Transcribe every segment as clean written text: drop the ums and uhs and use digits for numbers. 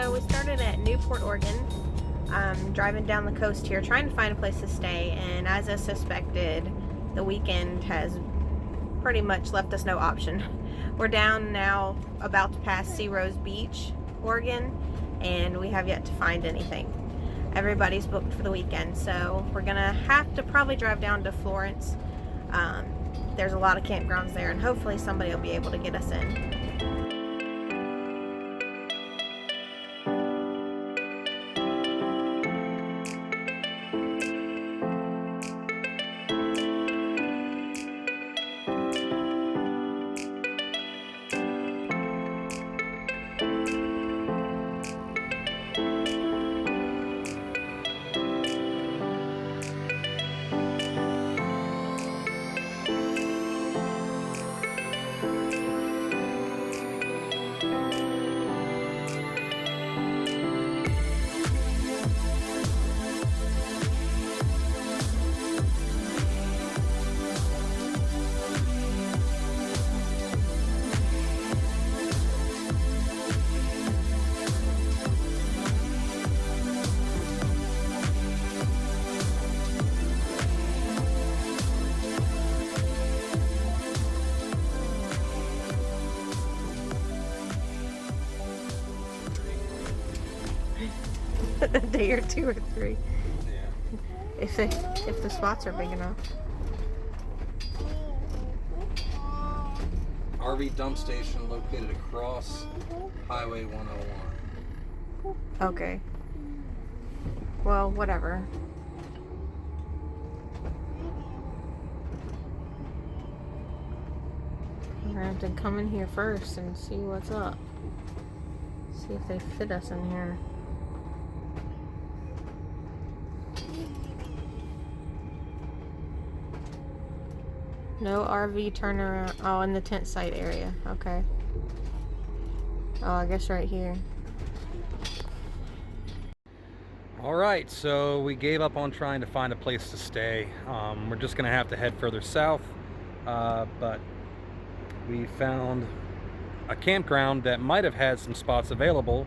So we started at Newport, Oregon, driving down the coast here, trying to find a place to stay, and as I suspected, the weekend has pretty much left us no option. We're down now, about to pass Sea Rose Beach, Oregon, and we have yet to find anything. Everybody's booked for the weekend, so we're gonna have to probably drive down to Florence. There's a lot of campgrounds there, and hopefully somebody will be able to get us in. A day or two or three. Yeah. If the spots are big enough. RV dump station located across Highway 101. Okay. Well, whatever. We're gonna have to come in here first and see what's up. See if they fit us in here. No RV turnaround. Oh, in the tent site area. Okay. Oh, I guess right here. Alright, so we gave up on trying to find a place to stay. We're just going to have to head further south. But we found a campground that might have had some spots available.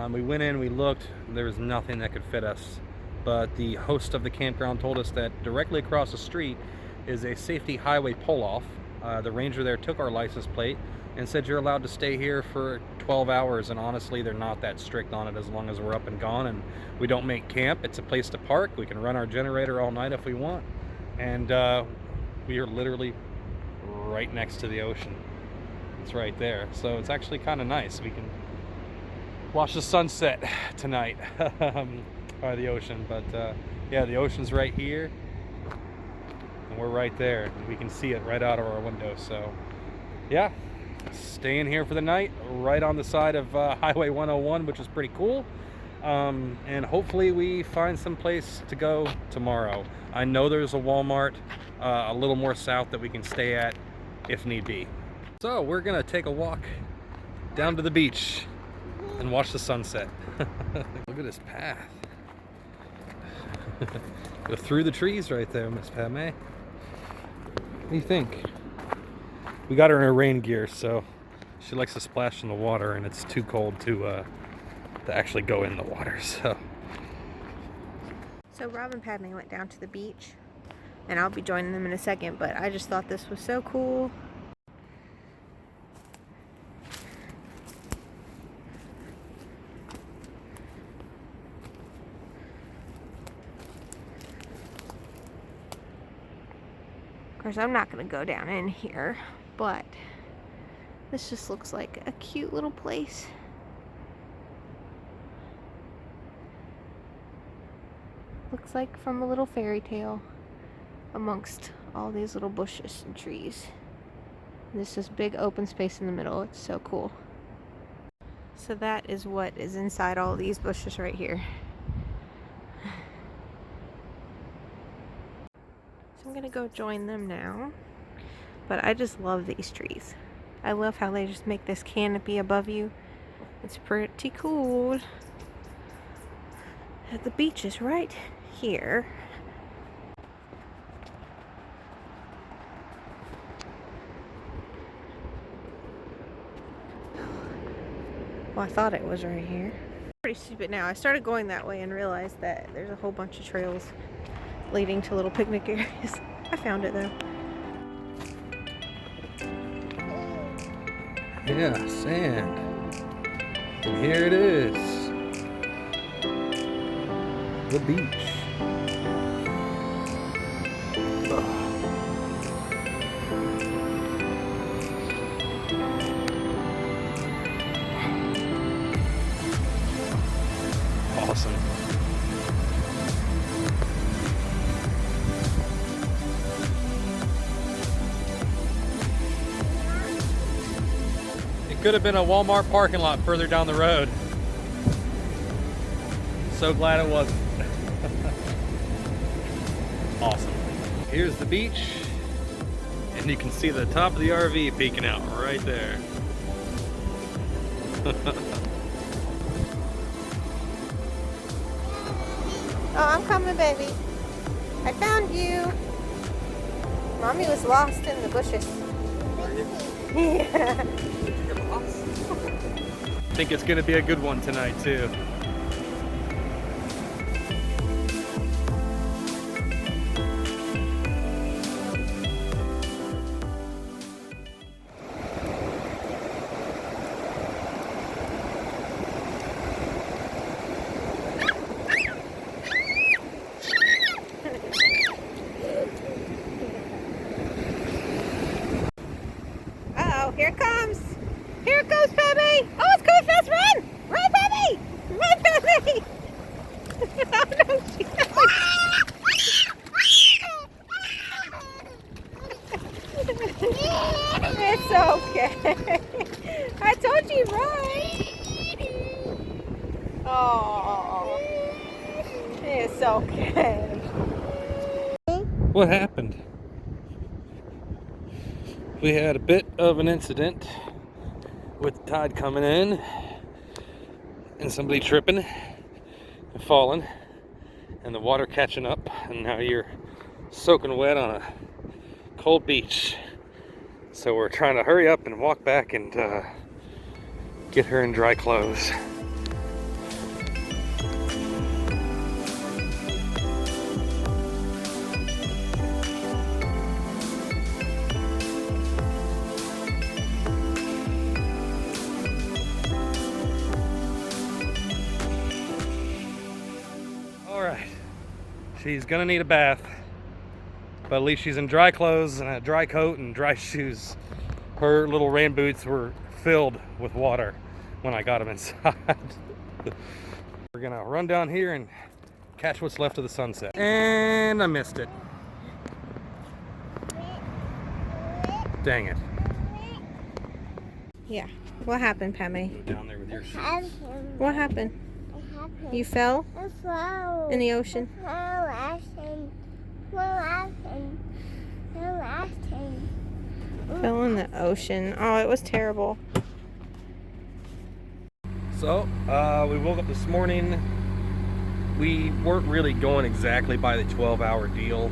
We went in, we looked, there was nothing that could fit us. But the host of the campground told us that directly across the street is a safety highway pull-off. The ranger there took our license plate and said you're allowed to stay here for 12 hours, and honestly they're not that strict on it as long as we're up and gone and we don't make camp. It's a place to park. We can run our generator all night if we want, and we are literally right next to the ocean. It's right there, so it's actually kind of nice. We can watch the sunset tonight by the ocean. But yeah, the ocean's right here and we're right there. We can see it right out of our window. So yeah, staying here for the night right on the side of Highway 101, which is pretty cool. And hopefully we find some place to go tomorrow. I know there's a Walmart a little more south that we can stay at if need be. So we're gonna take a walk down to the beach and watch the sunset. Look at this path. Go through the trees right there, Miss Padme. What do you think? We got her in her rain gear, so she likes to splash in the water, and it's too cold to actually go in the water. So Rob and Padme went down to the beach, and I'll be joining them in a second, but I just thought this was so cool. Of course, I'm not going to go down in here, but this just looks like a cute little place. Looks like from a little fairy tale amongst all these little bushes and trees. There's this big open space in the middle. It's so cool. So that is what is inside all these bushes right here. So I'm gonna go join them now. But I just love these trees. I love how they just make this canopy above you. It's pretty cool. The beach is right here. Well, I thought it was right here. Pretty stupid now. I started going that way and realized that there's a whole bunch of trails leading to little picnic areas. I found it though. Yeah, sand. And here it is. The beach. Awesome. It could have been a Walmart parking lot further down the road. So glad it wasn't. Awesome. Here's the beach, and you can see the top of the RV peeking out right there. Oh, I'm coming, baby. I found you. Mommy was lost in the bushes. Yeah. I think it's gonna be a good one tonight too. Here it comes. Here it goes, Peppy. Oh, it's coming fast. Run. Run, Peppy. Run, Peppy. Oh, no. It's okay. I told you, run. Oh, it's okay. What happened? We had a bit of an incident with the tide coming in and somebody tripping and falling and the water catching up, and now you're soaking wet on a cold beach. So we're trying to hurry up and walk back and get her in dry clothes. She's gonna need a bath, but at least she's in dry clothes and a dry coat and dry shoes. Her little rain boots were filled with water when I got them inside. We're gonna run down here and catch what's left of the sunset. And I missed it. Dang it. Yeah. What happened, Pammy? Down there with your shoes. What happened? You fell in the ocean? Fell in the ocean. Oh, it was terrible. So, we woke up this morning. We weren't really going exactly by the 12-hour deal.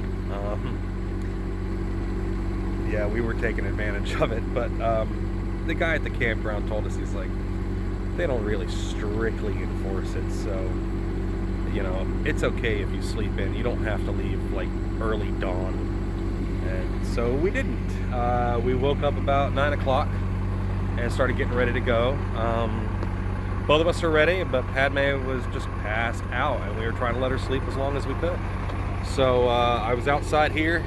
Yeah, we were taking advantage of it, but the guy at the campground told us, he's like, they don't really strictly enforce it, so you know, it's okay if you sleep in. You don't have to leave like early dawn. And so we didn't. We woke up about 9 o'clock and started getting ready to go. Both of us are ready, but Padme was just passed out, and we were trying to let her sleep as long as we could. So I was outside here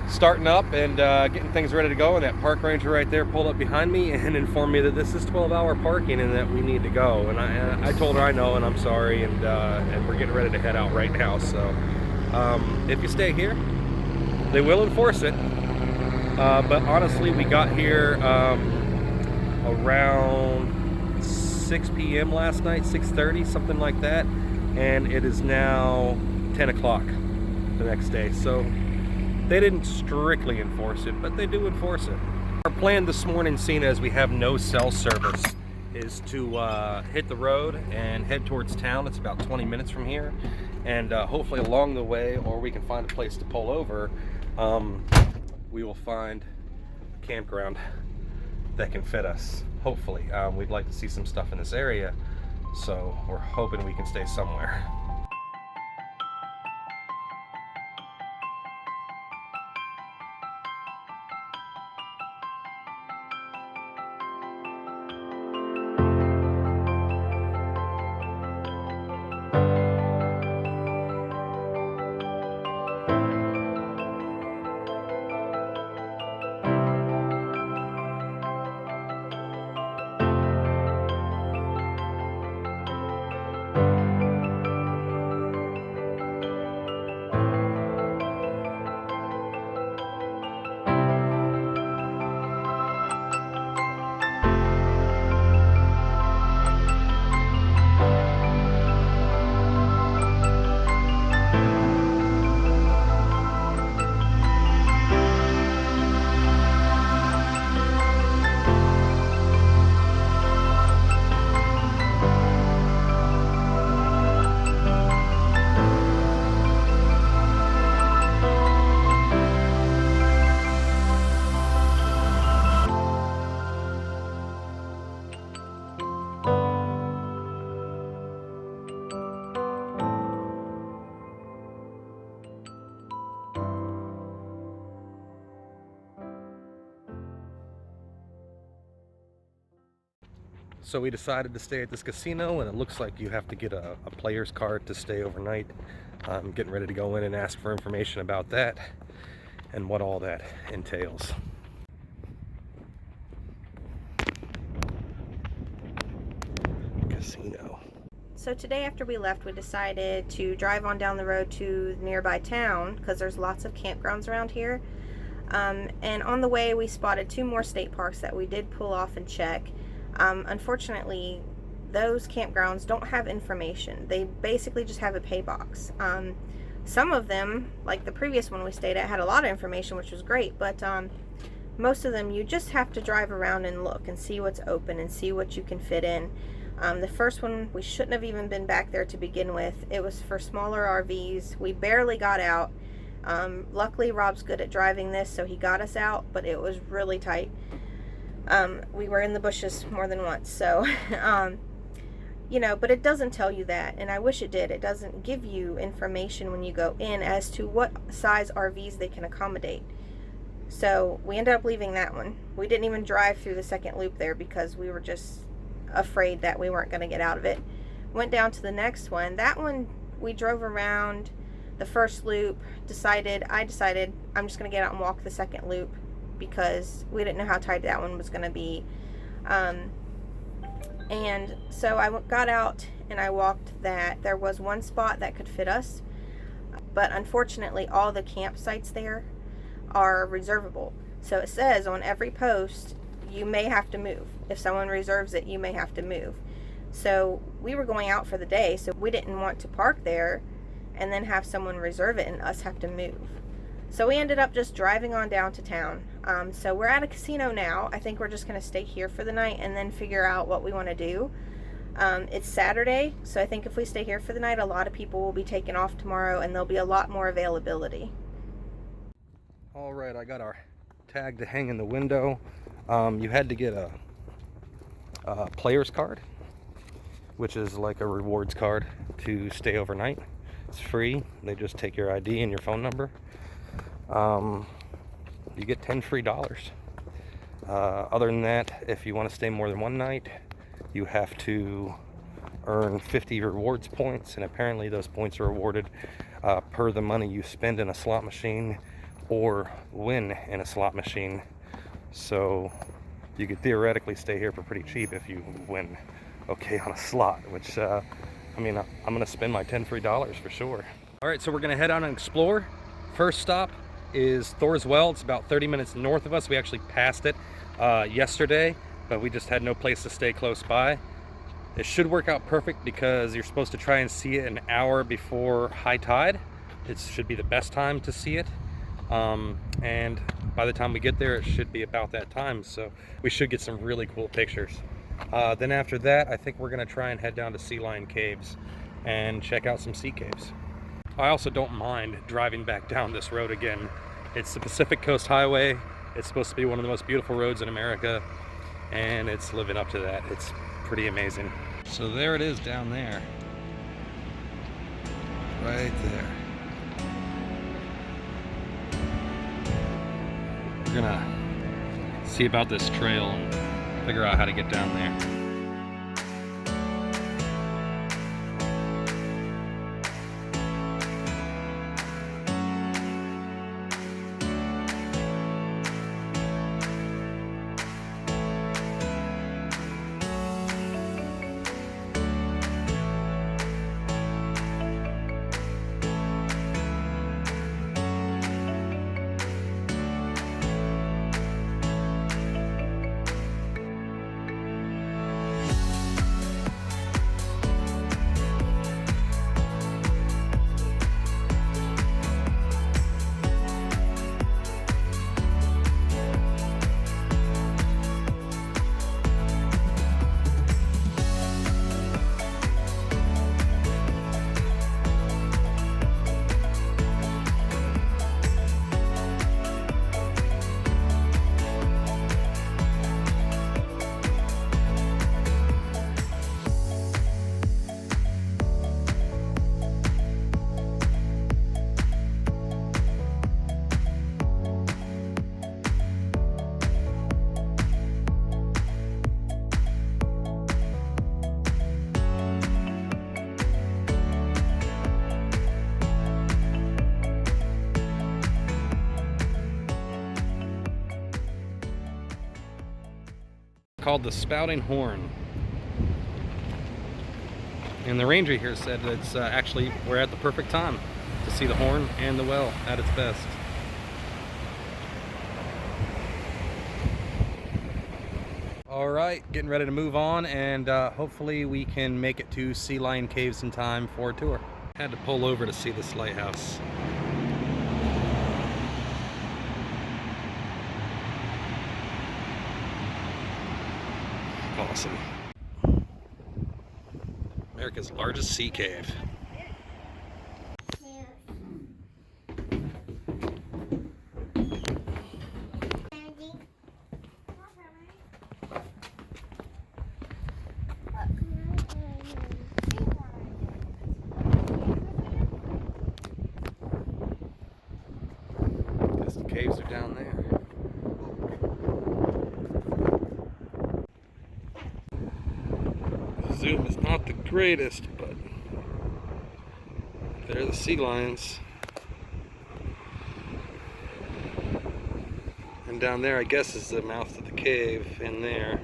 starting up and getting things ready to go, and that park ranger right there pulled up behind me and informed me that this is 12-hour parking and that we need to go. And I told her I know and I'm sorry, and we're getting ready to head out right now. So if you stay here, they will enforce it. But honestly, we got here around 6 p.m. last night, 6:30, something like that, and it is now 10 o'clock the next day. So they didn't strictly enforce it, but they do enforce it. Our plan this morning, seeing as we have no cell service, is to hit the road and head towards town. It's about 20 minutes from here, and hopefully along the way, or we can find a place to pull over, we will find a campground that can fit us. Hopefully. We'd like to see some stuff in this area, So we're hoping we can stay somewhere. So we decided to stay at this casino, and it looks like you have to get a player's card to stay overnight. I'm getting ready to go in and ask for information about that and what all that entails. Casino. So today after we left, we decided to drive on down the road to the nearby town because there's lots of campgrounds around here. And on the way we spotted 2 more state parks that we did pull off and check. Unfortunately, those campgrounds don't have information. They basically just have a pay box. Some of them, like the previous one we stayed at, had a lot of information, which was great, but most of them you just have to drive around and look and see what's open and see what you can fit in. The first one, we shouldn't have even been back there to begin with. It was for smaller RVs. We barely got out. Luckily Rob's good at driving this, so he got us out, but it was really tight. We were in the bushes more than once, so you know, but it doesn't tell you that, and I wish it did. It doesn't give you information when you go in as to what size RVs they can accommodate. So we ended up leaving that one. We didn't even drive through the second loop there because we were just afraid that we weren't going to get out of it. Went down to the next one. That one we drove around the first loop. I decided I'm just going to get out and walk the second loop because we didn't know how tight that one was going to be. And so I got out and I walked that. There was one spot that could fit us, but unfortunately all the campsites there are reservable. So it says on every post, you may have to move. If someone reserves it, you may have to move. So we were going out for the day, so we didn't want to park there and then have someone reserve it and us have to move. So we ended up just driving on down to town. So we're at a casino now. I think we're just going to stay here for the night and then figure out what we want to do. It's Saturday, so I think if we stay here for the night, a lot of people will be taking off tomorrow and there'll be a lot more availability. All right, I got our tag to hang in the window. You had to get a player's card, which is like a rewards card to stay overnight. It's free. They just take your ID and your phone number. You get 10 free dollars. Other than that, if you want to stay more than one night, you have to earn 50 rewards points, and apparently those points are awarded per the money you spend in a slot machine or win in a slot machine. So you could theoretically stay here for pretty cheap if you win okay on a slot, which I mean, I'm gonna spend my 10 free dollars for sure. All right, so we're gonna head out and explore. First stop is Thor's Well. It's about 30 minutes north of us. We actually passed it yesterday, but we just had no place to stay close by. It should work out perfect because you're supposed to try and see it an hour before high tide. It should be the best time to see it. And by the time we get there, it should be about that time. So we should get some really cool pictures. Then after that, I think we're gonna try and head down to Sea Lion Caves and check out some sea caves. I also don't mind driving back down this road again. It's the Pacific Coast Highway. It's supposed to be one of the most beautiful roads in America. and it's living up to that. It's pretty amazing. So there it is down there. Right there. We're gonna see about this trail and figure out how to get down there. Called the Spouting Horn, and the ranger here said that it's actually we're at the perfect time to see the horn and the well at its best. All right, getting ready to move on, and hopefully we can make it to Sea Lion Caves in time for a tour. Had to pull over to see this lighthouse. Awesome. America's largest sea cave. Guess the caves are down there. Zoom is not the greatest, but there are the sea lions. And down there, I guess, is the mouth of the cave in there.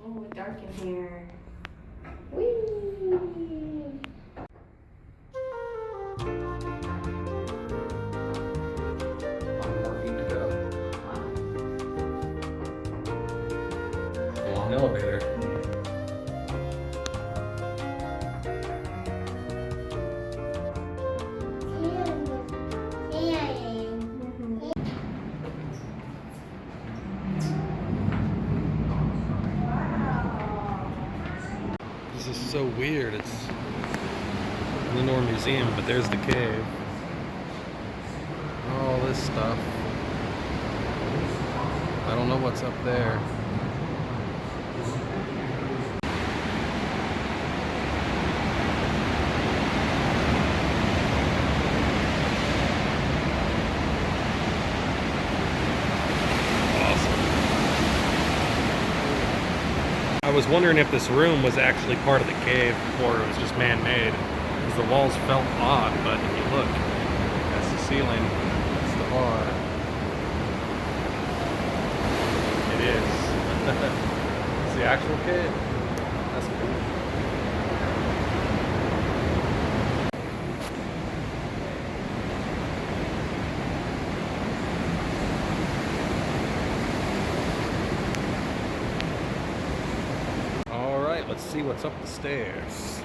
Oh, it's dark in here. Long elevator. This is so weird. It's an indoor museum, but there's the cave. All this stuff. I don't know what's up there. I was wondering if this room was actually part of the cave or it was just man-made, because the walls felt odd, but if you look, that's the ceiling, that's the bar. It is. It's the actual cave. That's cool. Let's see what's up the stairs.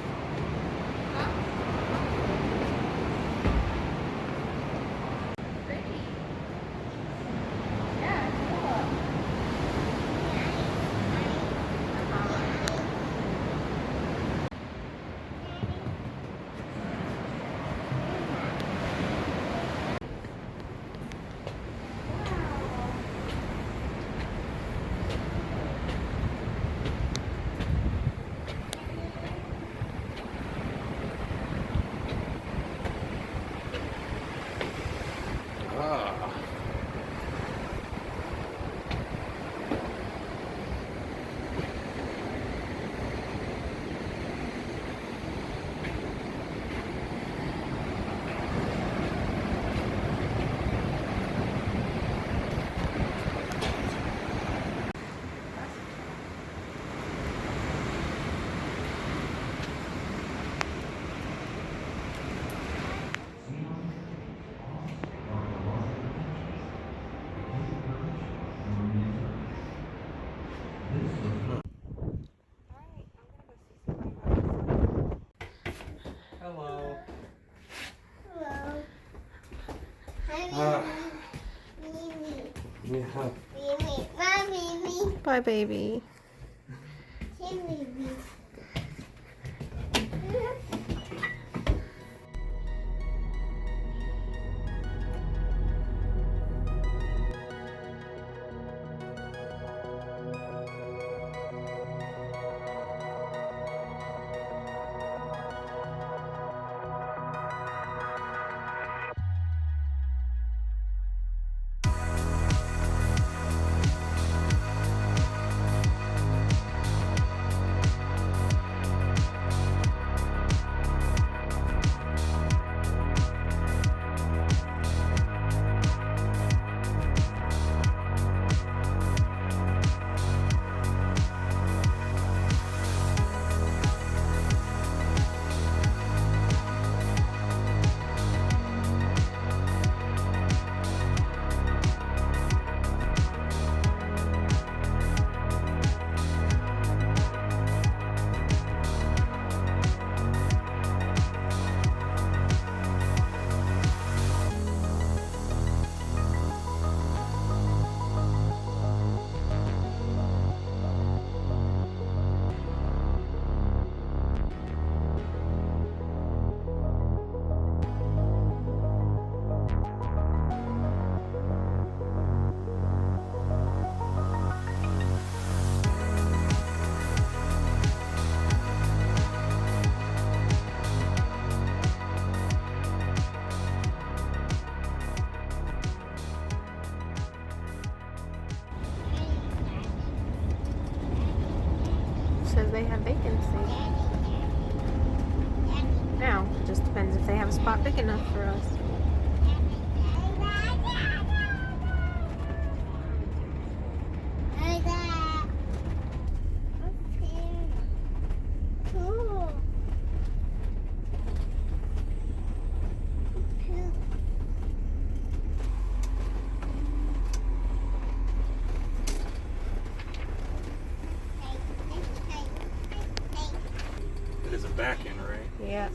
Hello. Hello. Uh, Mimi. yeah. Mimi. Mommy. Bye, baby. Mimi. Says they have vacancy. Now, it just depends if they have a spot big enough for us. It is a back end, right? Yeah.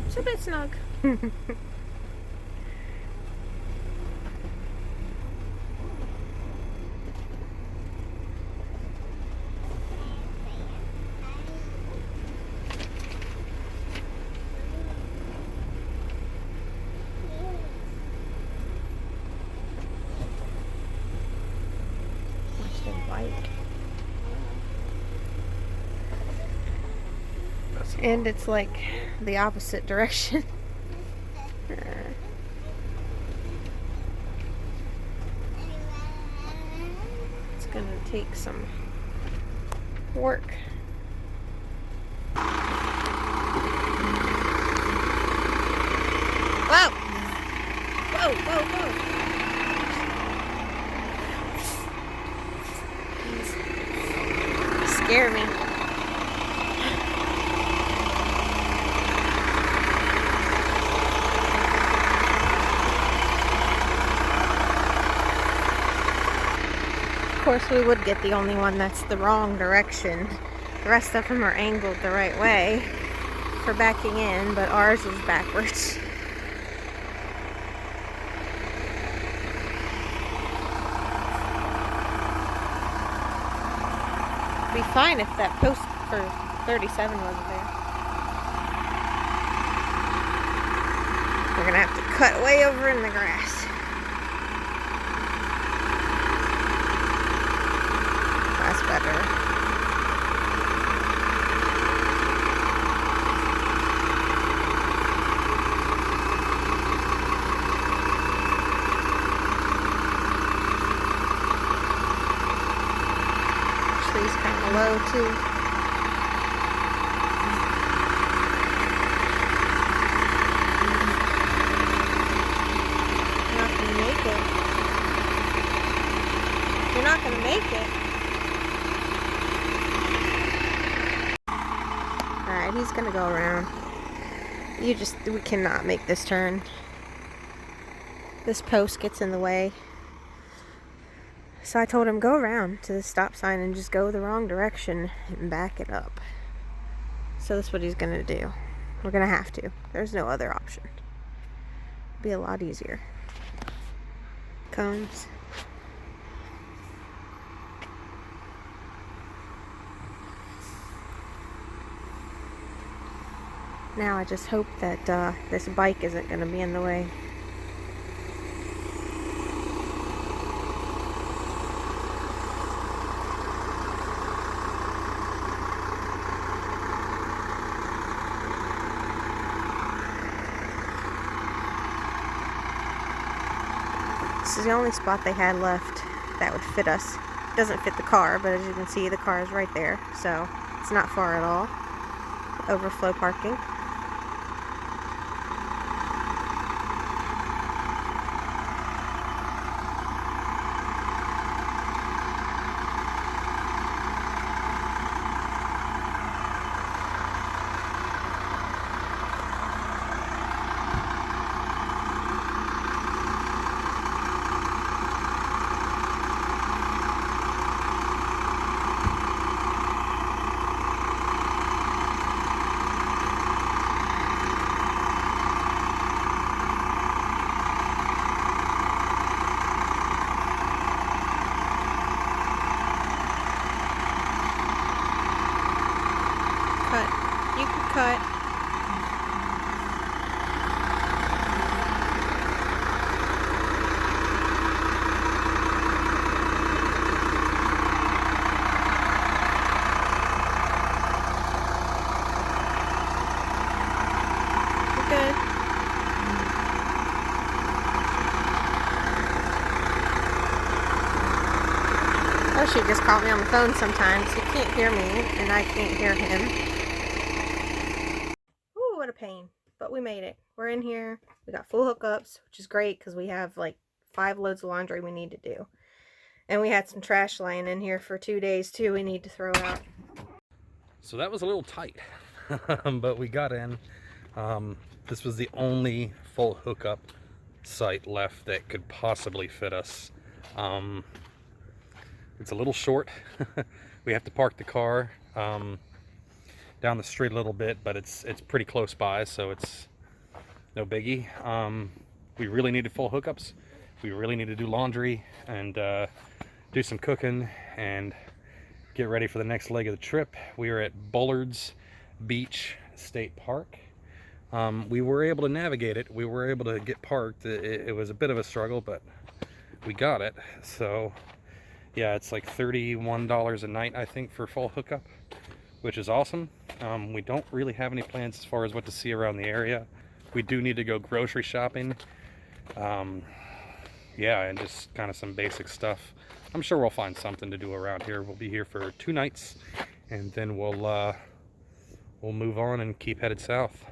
It's a bit snug. Watch them bite. That's And it's like the opposite direction. It's gonna take some work. Whoa! Whoa, whoa, whoa! Scare me. Of course, we would get the only one that's the wrong direction. The rest of them are angled the right way for backing in, but ours is backwards. It'd be fine if that post for 37 wasn't there. We're gonna have to cut way over in the grass. That's better. Tree's kind of low too. Alright, he's gonna go around. We cannot make this turn. This post gets in the way. So I told him, go around to the stop sign and just go the wrong direction and back it up. So that's what he's gonna do. We're gonna have to. There's no other option. It'll be a lot easier. Comes. Now I just hope that this bike isn't gonna be in the way. This is the only spot they had left that would fit us. It doesn't fit the car, but as you can see, the car is right there, so it's not far at all. Overflow parking. You can cut. You're good. Oh, she just caught me on the phone sometimes. He can't hear me, and I can't hear him. What a pain, but we made it. We're in here. We got full hookups, which is great because we have like 5 loads of laundry we need to do, and we had some trash laying in here for 2 days too we need to throw out. So that was a little tight, but we got in. This was the only full hookup site left that could possibly fit us. It's a little short. We have to park the car down the street a little bit, but it's pretty close by, so it's no biggie. We really needed full hookups. We really need to do laundry and do some cooking and get ready for the next leg of the trip. We are at Bullards Beach State Park. We were able to navigate it. We were able to get parked. It was a bit of a struggle, but we got it. So yeah, it's like $31 a night, I think, for full hookup, which is awesome. We don't really have any plans as far as what to see around the area. We do need to go grocery shopping. Yeah, and just kind of some basic stuff. I'm sure we'll find something to do around here. We'll be here for 2 nights, and then we'll move on and keep headed south.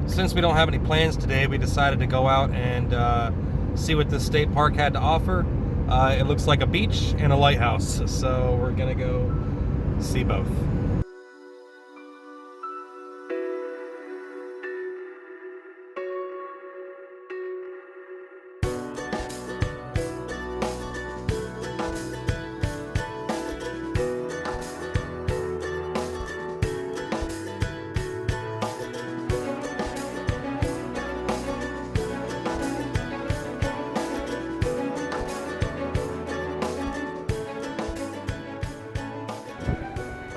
Since we don't have any plans today, we decided to go out and see what this state park had to offer. It looks like a beach and a lighthouse, so we're gonna go see both.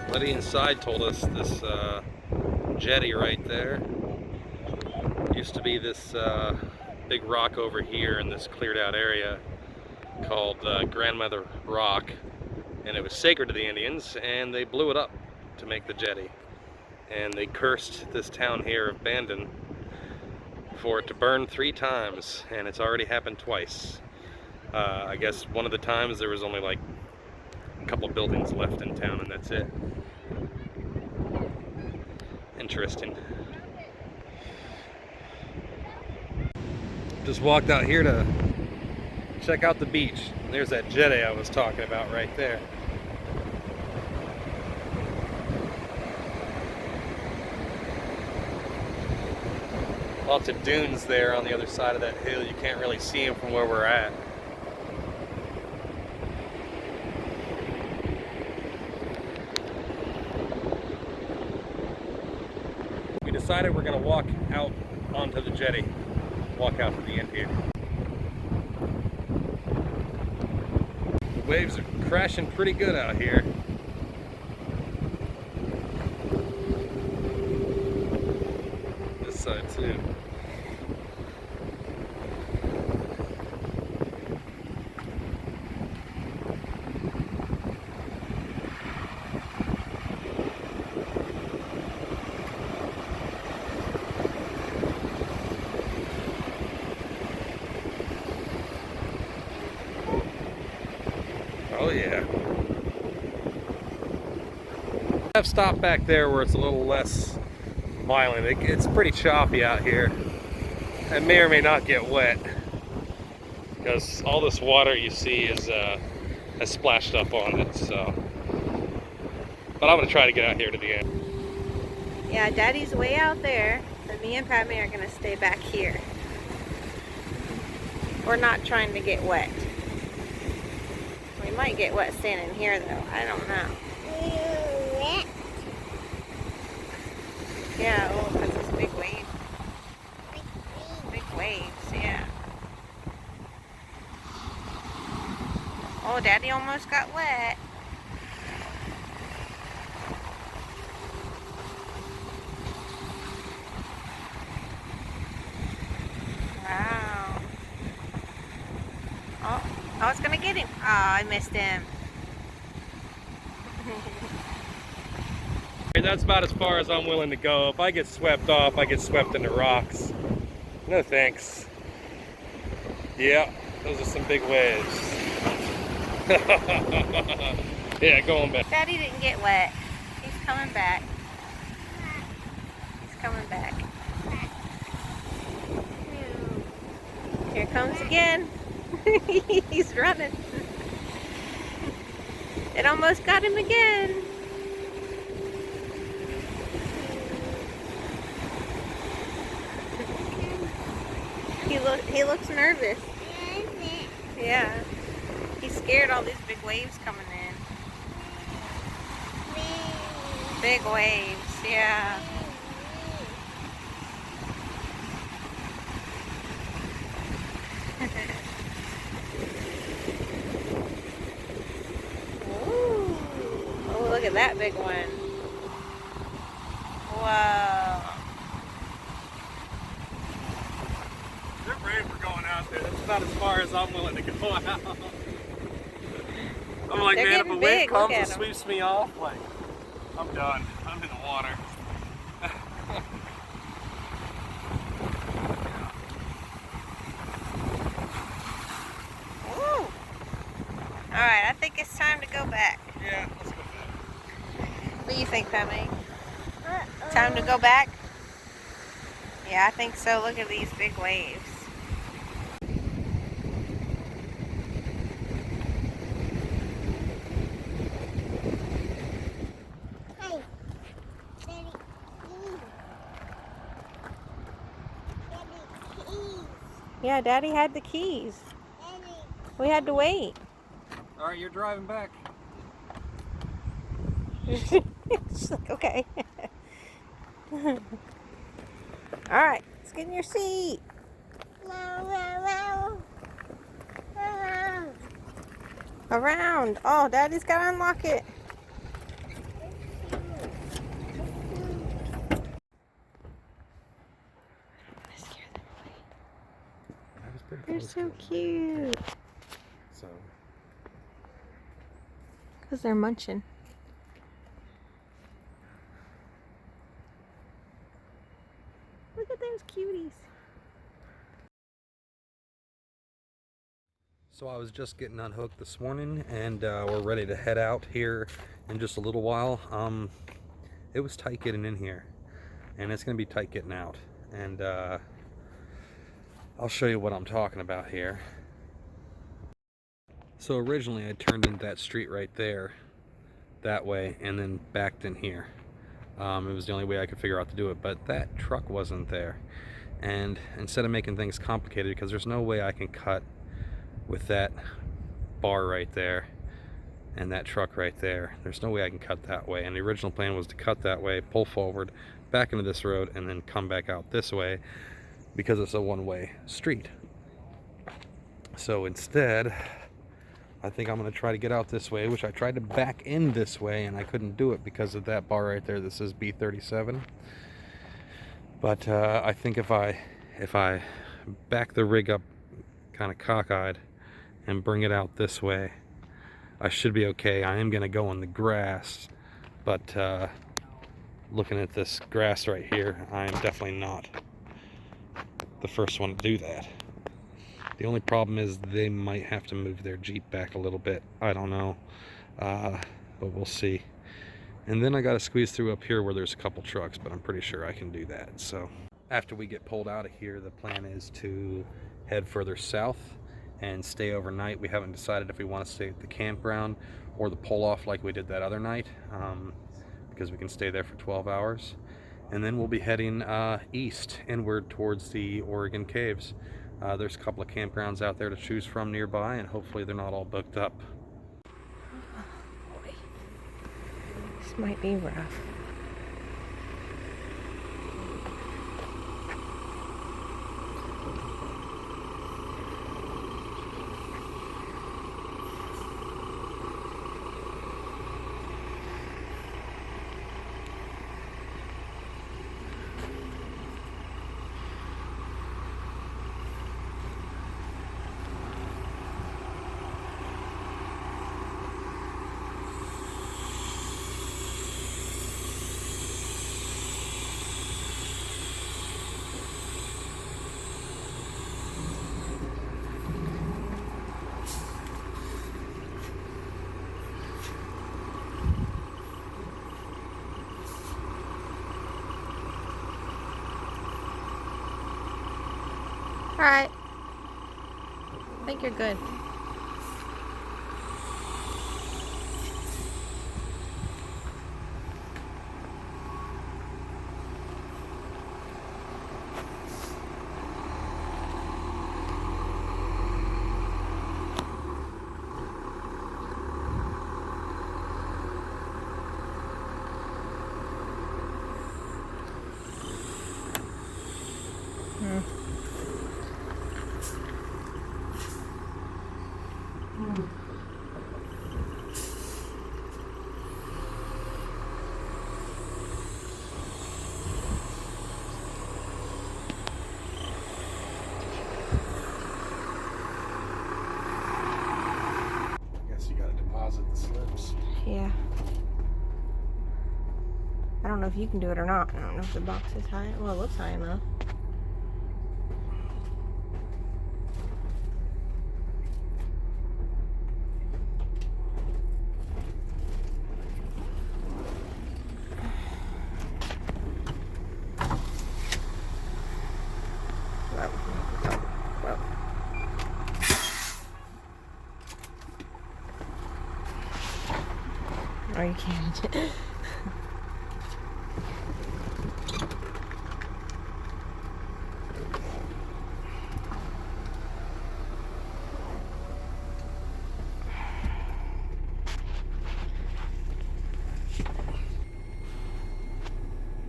Letty inside told us this jetty right there used to be this big rock over here in this cleared out area called Grandmother Rock, and it was sacred to the Indians, and they blew it up to make the jetty, and they cursed this town here of Bandon for it to burn 3 times, and it's already happened twice. I guess one of the times there was only like a couple buildings left in town, and that's it. Interesting. Just walked out here to check out the beach. There's that jetty I was talking about right there. Lots of dunes there on the other side of that hill. You can't really see them from where we're at. We decided we're going to walk out onto the jetty. Walk out to the end here. The waves are crashing pretty good out here. This side too. Oh yeah. I've stopped back there where it's a little less violent. It's pretty choppy out here. It may or may not get wet because all this water you see is has splashed up on it. So, but I'm gonna try to get out here to the end. Yeah, Daddy's way out there, but me and Padme are gonna stay back here. We're not trying to get wet. We might get wet standing here though. I don't know. Yeah, oh, because it's big waves. Big waves, yeah. Oh, Daddy almost got wet. Wow. Oh, I was gonna get him. Oh, I missed him. That's about as far as I'm willing to go. If I get swept off, I get swept into rocks. No thanks. Yeah, those are some big waves. Yeah, going back. Daddy didn't get wet. He's coming back. He's coming back. Here comes again. He's running. It almost got him again. He looks nervous. Yeah. He's scared all these big waves coming in. Big waves, yeah. Ooh. Oh, look at that big one. Wow. They're brave for going out there. That's about as far as I'm willing to go out. I'm like, They're man, if a getting wave big. comes Look and at 'em. sweeps me off, like, I'm done. I'm in the water. Woo. Alright, I think it's time to go back. Yeah, let's go back. What do you think, Padme? Time to go back? Yeah, I think so. Look at these big waves. Hey, Daddy, keys. Yeah, Daddy had the keys. Daddy, We had to wait. All right, you're driving back. She's like, okay. Alright, let's get in your seat. Around. Oh, Daddy's got to unlock it. They're so cute. So, Because they're munching. Look at those cuties. so I was just getting unhooked this morning, and we're ready to head out here in just a little while. It was tight getting in here, and it's going to be tight getting out. And I'll show you what I'm talking about here. So originally I turned into that street right there, that way, and then backed in here. It was the only way I could figure out to do it, but that truck wasn't there. And instead of making things complicated, because there's no way I can cut with that bar right there and that truck right there, there's no way I can cut that way. And the original plan was to cut that way, pull forward, back into this road, and then come back out this way, because it's a one-way street. So instead, I think I'm going to try to get out this way, which I tried to back in this way and I couldn't do it because of that bar right there that says B37. But I think if I back the rig up kind of cockeyed and bring it out this way, I should be okay. I am going to go on the grass, but looking at this grass right here, I am definitely not the first one to do that. The only problem is they might have to move their Jeep back a little bit. I don't know, but we'll see. And then I got to squeeze through up here where there's a couple trucks, but I'm pretty sure I can do that. So after we get pulled out of here, the plan is to head further south and stay overnight. We haven't decided if we want to stay at the campground or the pull-off like we did that other night, because we can stay there for 12 hours. And then we'll be heading east, inward towards the Oregon caves. There's a couple of campgrounds out there to choose from nearby, and hopefully they're not all booked up. Boy, this might be rough. All right. I think you're good. Yeah. I don't know if you can do it or not. I don't know if the box is high. Well, it looks high enough. Oh, you can't.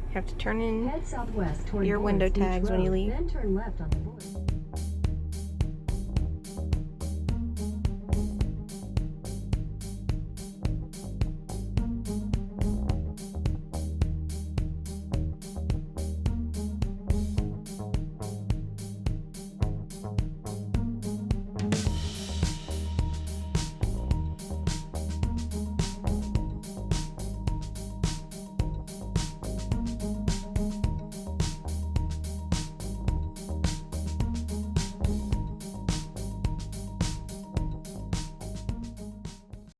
You have to turn in Head southwest toward your window tags when you leave. Then turn left on the board.